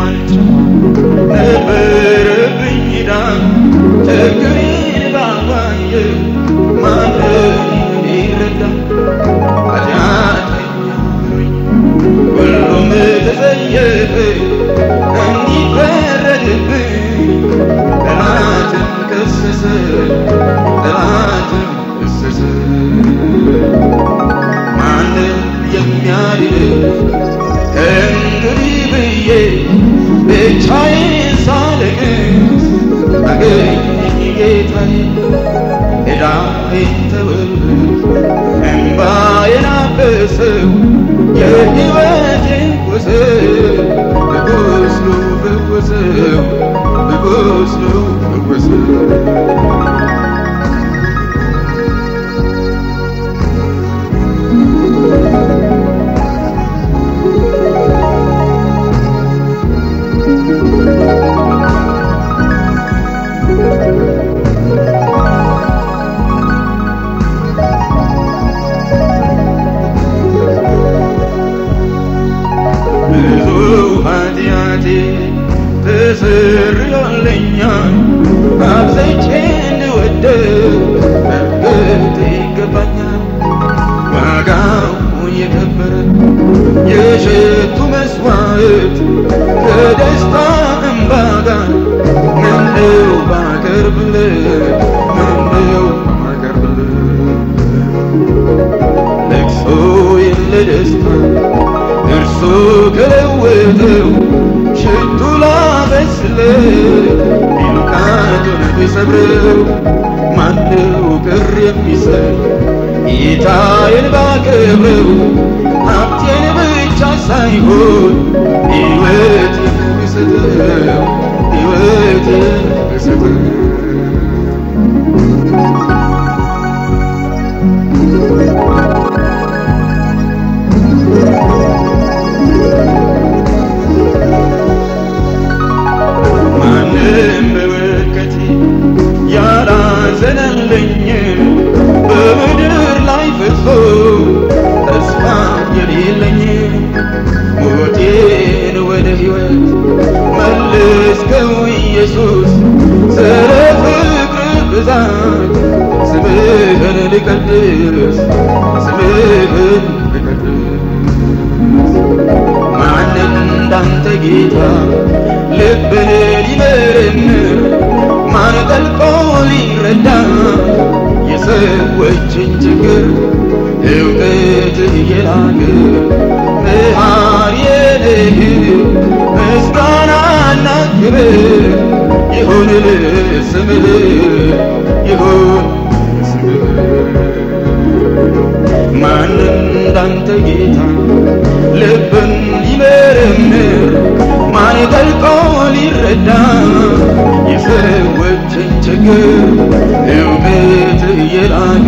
አልችልም ነበረብኝ ዕዳ ችግሬን ባዋየ ማንም ሊረዳ ኃጢአተኛ ነኝ ሁሉም ተጸየፈ እንዲፈረድብኝ ጠላትም ከሰሰ ማንም የሚያድን ከእንግዲህ ብዬ ብቻዬን ሳለቅስ አገኘኝ ጌታዬ ዕዳዬን ተወልድ እንባዬን አበሰው የሕይወቴን ቁስል በቁስሉ ፈወሰው በቁስሉ ፈወሰው ብዙ ኃጢአቴ ተሰርዮልኛል አብዝቼ እንድወደው በእርግጥ ይገባኛል ዋጋው የከበረ የሽቱ መስዋዕት ከደስታ እንባ ጋር ምነው ባቀርብለት ምነው ባቀርብለት ለቅሶዬን ለደስታ እርሱ ከለወጠው ሽቱ ላበስለት ቢልቃጡን ቢሰብረው ማነው ቅር የሚሰኝ ጌታዬን ባከብረው ሀብቴን ብቻ ሳይሆን ሕይወቴን ብሰጠው ሕይወቴን ብሰጠው ማንም በበረከቴ ያላዘነልኝ በምድር ላይ ፍጹም ተስፋ የሌለኝ ሞቴን ወደ ሕይወት መልስከው ኢየሱስ ስለ ፍቅር ብዛት ስምህን ልቀድስ ስምህን ልቀድስ ማን እንዳንተ ጌታ ልብን ሊመረምር ማን ጠልቆ ሊረዳ የሰዎችን ችግር እውቀትህ የላቀ መሐሪዬ ነህ ምስጋናና ክብር ይሁን ለስምህ ይሁን ለስምህ ማን እንዳንተ ጌታ ልብን ሊመረምር ማን ጠልቆ ሊረዳ የሰዎችን ችግር እውቀትህ የላቀ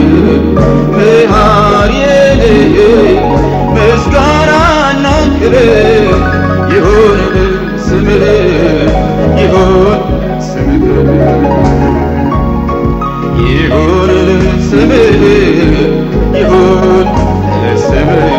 መሐሪዬ ነህ ምስጋናና ክብር ይሁን ለስምህ ይሁን ለስምህ ይሁን ለስምህ ይሁን ለስምህ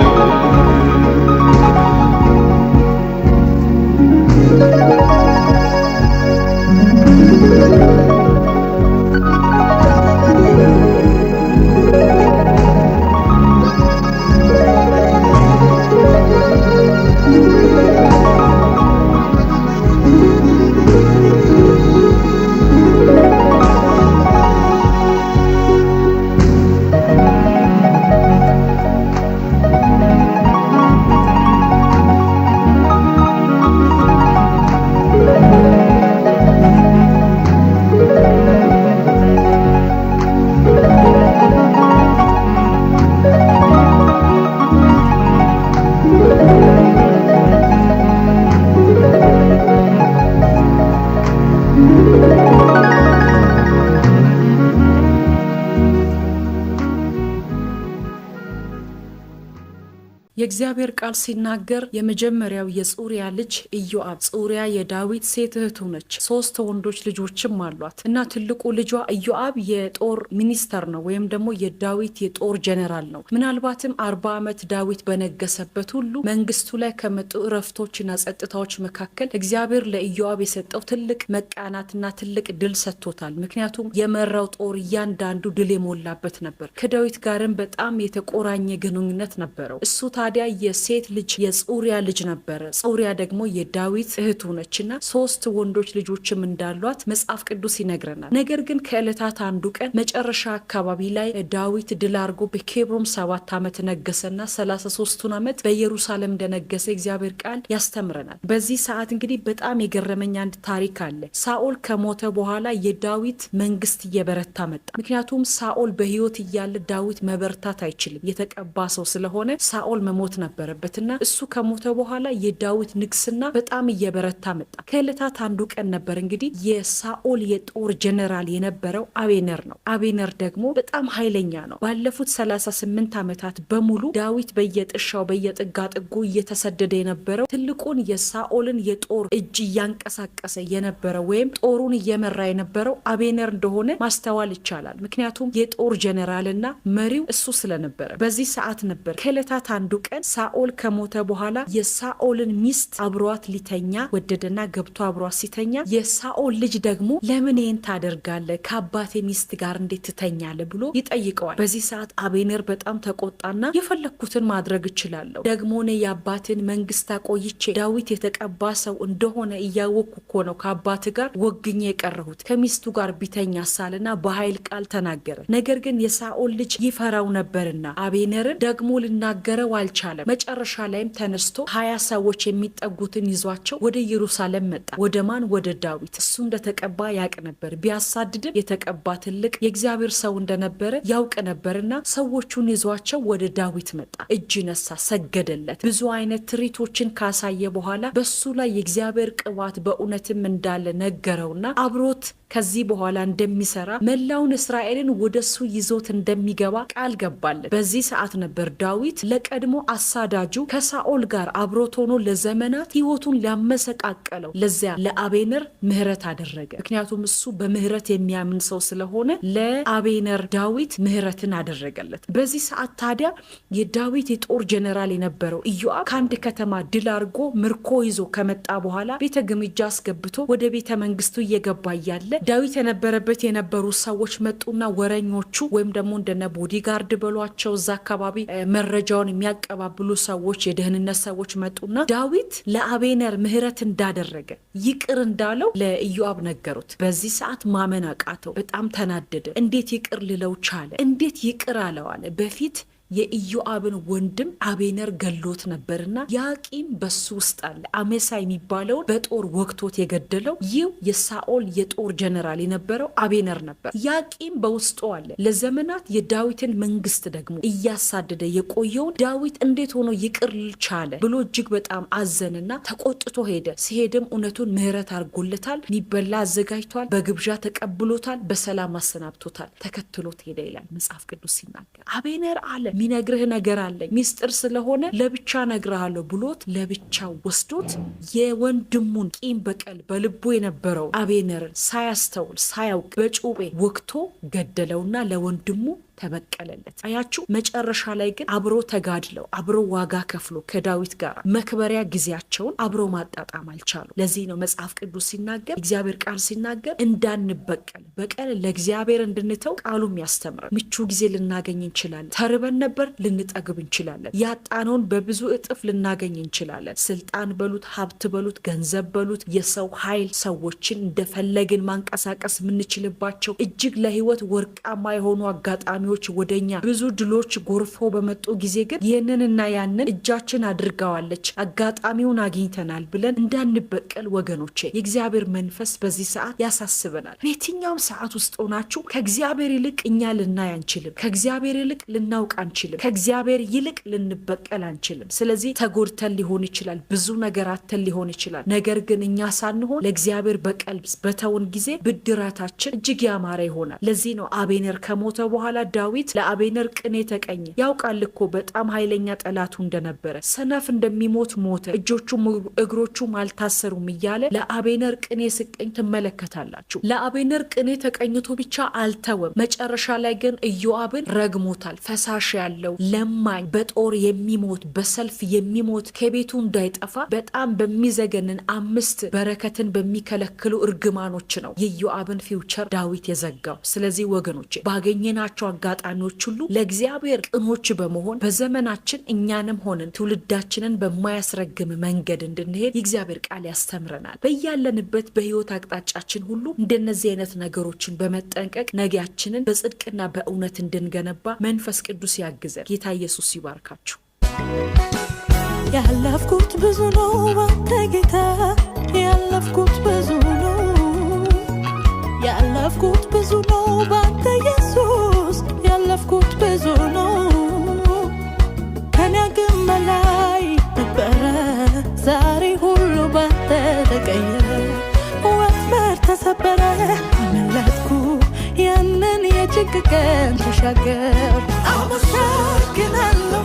የእግዚአብሔር ቃል ሲናገር የመጀመሪያው የጽሩያ ልጅ ኢዮአብ፣ ጽሩያ የዳዊት ሴት እህቱ ነች። 3 ወንዶች ልጆችም አሏት እና ትልቁ ልጇ ኢዮአብ የጦር ሚኒስተር ነው ወይም ደግሞ የዳዊት የጦር ጀነራል ነው። ምናልባትም 40 ዓመት ዳዊት በነገሰበት ሁሉ መንግስቱ ላይ ከመጡ እረፍቶችና ጸጥታዎች መካከል እግዚአብሔር ለኢዮአብ የሰጠው ትልቅ መቃናትና ትልቅ ድል ሰጥቶታል። ምክንያቱም የመራው ጦር እያንዳንዱ ድል የሞላበት ነበር። ከዳዊት ጋርም በጣም የተቆራኘ ግንኙነት ነበረው። እሱ ታዲያ የሴት ልጅ የጽሩያ ልጅ ነበረ። ጽሩያ ደግሞ የዳዊት እህቱ ነችና 3 ወንዶች ልጆችም እንዳሏት መጽሐፍ ቅዱስ ይነግረናል። ነገር ግን ከዕለታት አንዱ ቀን መጨረሻ አካባቢ ላይ ዳዊት ድል አድርጎ በኬብሮን 7 ዓመት ነገሰና 33ቱን ዓመት በኢየሩሳሌም እንደነገሰ እግዚአብሔር ቃል ያስተምረናል። በዚህ ሰዓት እንግዲህ በጣም የገረመኝ አንድ ታሪክ አለ። ሳኦል ከሞተ በኋላ የዳዊት መንግስት እየበረታ መጣ። ምክንያቱም ሳኦል በህይወት እያለ ዳዊት መበርታት አይችልም፣ የተቀባ ሰው ስለሆነ ሳኦል መሞት ነበረበትና እሱ ከሞተ በኋላ የዳዊት ንግስና በጣም እየበረታ መጣ። ከዕለታት አንዱ ቀን ነበር እንግዲህ የሳኦል የጦር ጀነራል የነበረው አቤነር ነው። አቤነር ደግሞ በጣም ኃይለኛ ነው። ባለፉት 38 ዓመታት በሙሉ ዳዊት በየጥሻው በየጥጋ ጥጉ እየተሰደደ የነበረው ትልቁን የሳኦልን የጦር እጅ እያንቀሳቀሰ የነበረው ወይም ጦሩን እየመራ የነበረው አቤነር እንደሆነ ማስተዋል ይቻላል። ምክንያቱም የጦር ጀነራልና መሪው እሱ ስለነበረ። በዚህ ሰዓት ነበር ከዕለታት አንዱ ቀን ሳኦል ከሞተ በኋላ የሳኦልን ሚስት አብሯት ሊተኛ ወደደና ገብቶ አብሯት ሲተኛ የሳኦል ልጅ ደግሞ ለምን ይህን ታደርጋለህ? ከአባቴ ሚስት ጋር እንዴት ትተኛለህ? ብሎ ይጠይቀዋል። በዚህ ሰዓት አቤነር በጣም ተቆጣና የፈለግኩትን ማድረግ እችላለሁ፣ ደግሞ እኔ የአባትን መንግስት አቆይቼ ዳዊት የተቀባ ሰው እንደሆነ እያወቅኩ እኮ ነው ከአባት ጋር ወግኜ የቀረሁት፣ ከሚስቱ ጋር ቢተኛ ሳልና በኃይል ቃል ተናገረ። ነገር ግን የሳኦል ልጅ ይፈራው ነበርና አቤነርን ደግሞ ልናገረው አልቻለም። መጨረሻ ላይም ተነስቶ 20 ሰዎች የሚጠጉትን ይዟቸው ወደ ኢየሩሳሌም መጣ። ወደ ማን? ወደ ዳዊት። እሱ እንደተቀባ ያውቅ ነበር። ቢያሳድድም የተቀባ ትልቅ የእግዚአብሔር ሰው እንደነበረ ያውቅ ነበርና ሰዎቹን ይዟቸው ወደ ዳዊት መጣ። እጅ ነሳ፣ ሰገደለት። ብዙ አይነት ትርኢቶችን ካሳየ በኋላ በሱ ላይ የእግዚአብሔር ቅባት በእውነትም እንዳለ ነገረውና አብሮት ከዚህ በኋላ እንደሚሰራ መላውን እስራኤልን ወደሱ ይዞት እንደሚገባ ቃል ገባለት። በዚህ ሰዓት ነበር ዳዊት ለቀድሞ አሳዳጁ ከሳኦል ጋር አብሮት ሆኖ ለዘመናት ህይወቱን ሊያመሰቃቀለው ለዚያ ለአቤነር ምህረት አደረገ። ምክንያቱም እሱ በምህረት የሚያምን ሰው ስለሆነ ለአቤነር ዳዊት ምህረትን አደረገለት። በዚህ ሰዓት ታዲያ የዳዊት የጦር ጀነራል የነበረው ኢዮአብ ከአንድ ከተማ ድል አድርጎ ምርኮ ይዞ ከመጣ በኋላ ቤተ ግምጃ አስገብቶ ወደ ቤተ መንግስቱ እየገባ እያለ ዳዊት የነበረበት የነበሩ ሰዎች መጡና ወረኞቹ ወይም ደግሞ እንደነ ቦዲጋርድ በሏቸው እዛ አካባቢ መረጃውን የሚያቀባብሉ ሰዎች የደህንነት ሰዎች መጡና ዳዊት ለአቤነር ምህረት እንዳደረገ ይቅር እንዳለው ለኢዮአብ ነገሩት። በዚህ ሰዓት ማመን አቃተው። በጣም ተናደደ። እንዴት ይቅር ልለው ቻለ? እንዴት ይቅር አለው አለ። በፊት የኢዮአብን ወንድም አቤነር ገሎት ነበርና ያቂም በሱ ውስጥ አለ። አሜሳ የሚባለውን በጦር ወግቶት የገደለው ይህ የሳኦል የጦር ጀነራል የነበረው አቤነር ነበር። ያቂም በውስጡ አለ። ለዘመናት የዳዊትን መንግስት ደግሞ እያሳደደ የቆየውን ዳዊት እንዴት ሆኖ ይቅር ቻለ ብሎ እጅግ በጣም አዘንና ተቆጥቶ ሄደ። ሲሄድም እውነቱን ምህረት አድርጎለታል። የሚበላ አዘጋጅቷል። በግብዣ ተቀብሎታል። በሰላም አሰናብቶታል። ተከትሎት ሄደ ይላል መጽሐፍ ቅዱስ ሲናገር። አቤነር አለ ሚነግርህ ነገር አለ፣ ሚስጥር ስለሆነ ለብቻ ነግርሃለሁ ብሎት ለብቻ ወስዶት የወንድሙን ቂም በቀል በልቡ የነበረው አቤነርን ሳያስተውል ሳያውቅ በጩቤ ወግቶ ገደለውና ለወንድሙ ተበቀለለት። አያችሁ፣ መጨረሻ ላይ ግን አብሮ ተጋድለው አብሮ ዋጋ ከፍሎ ከዳዊት ጋር መክበሪያ ጊዜያቸውን አብሮ ማጣጣም አልቻሉ። ለዚህ ነው መጽሐፍ ቅዱስ ሲናገር እግዚአብሔር ቃል ሲናገር እንዳንበቀል በቀል ለእግዚአብሔር እንድንተው ቃሉም ያስተምራል። ምቹ ጊዜ ልናገኝ እንችላለን። ተርበን ነበር፣ ልንጠግብ እንችላለን። ያጣነውን በብዙ እጥፍ ልናገኝ እንችላለን። ስልጣን በሉት፣ ሀብት በሉት፣ ገንዘብ በሉት፣ የሰው ኃይል፣ ሰዎችን እንደፈለግን ማንቀሳቀስ የምንችልባቸው እጅግ ለህይወት ወርቃማ የሆኑ አጋጣሚ ወደኛ ብዙ ድሎች ጎርፎ በመጡ ጊዜ ግን ይህንንና ያንን እጃችን አድርጋዋለች አጋጣሚውን አግኝተናል ብለን እንዳንበቀል ወገኖቼ የእግዚአብሔር መንፈስ በዚህ ሰዓት ያሳስበናል። በየትኛውም ሰዓት ውስጥ ሆናችሁ ከእግዚአብሔር ይልቅ እኛ ልናይ አንችልም። ከእግዚአብሔር ይልቅ ልናውቅ አንችልም። ከእግዚአብሔር ይልቅ ልንበቀል አንችልም። ስለዚህ ተጎድተን ሊሆን ይችላል፣ ብዙ ነገር አተን ሊሆን ይችላል። ነገር ግን እኛ ሳንሆን ለእግዚአብሔር በቀል በተውን ጊዜ ብድራታችን እጅግ ያማረ ይሆናል። ለዚህ ነው አቤነር ከሞተ በኋላ ዳዊት ለአቤነር ቅኔ ተቀኘ። ያውቃል እኮ በጣም ኃይለኛ ጠላቱ እንደነበረ፣ ሰነፍ እንደሚሞት ሞተ፣ እጆቹም እግሮቹም አልታሰሩም እያለ ለአቤነር ቅኔ ሲቀኝ ትመለከታላችሁ። ለአቤነር ቅኔ ተቀኝቶ ብቻ አልተወም። መጨረሻ ላይ ግን ኢዮአብን ረግሞታል። ፈሳሽ ያለው ለማኝ፣ በጦር የሚሞት በሰልፍ የሚሞት ከቤቱ እንዳይጠፋ በጣም በሚዘገንን 5 በረከትን በሚከለክሉ እርግማኖች ነው የኢዮአብን ፊውቸር ዳዊት የዘጋው። ስለዚህ ወገኖቼ ባገኘናቸው አጋጣሚዎች ሁሉ ለእግዚአብሔር ቅኖች በመሆን በዘመናችን እኛንም ሆንን ትውልዳችንን በማያስረግም መንገድ እንድንሄድ የእግዚአብሔር ቃል ያስተምረናል። በያለንበት በህይወት አቅጣጫችን ሁሉ እንደነዚህ አይነት ነገሮችን በመጠንቀቅ ነገያችንን በጽድቅና በእውነት እንድንገነባ መንፈስ ቅዱስ ያግዘን። ጌታ ኢየሱስ ይባርካችሁ። ያለፍኩት ብዙ ነው ባንተ ጌታ፣ ያለፍኩት ብዙ ነው፣ ያለፍኩት ብዙ ነው ባንተ ኢየሱስ፣ ያለፍኩት ብዙ ነው። ከኔ አቅም በላይ ነበረ፣ ዛሬ ሁሉ ባንተ ተቀየረ። ወጥመድ ተሰበረ፣ አመለጥኩ፣ ያንን የጭንቅ ቀን ተሻገር። አመሰግናለሁ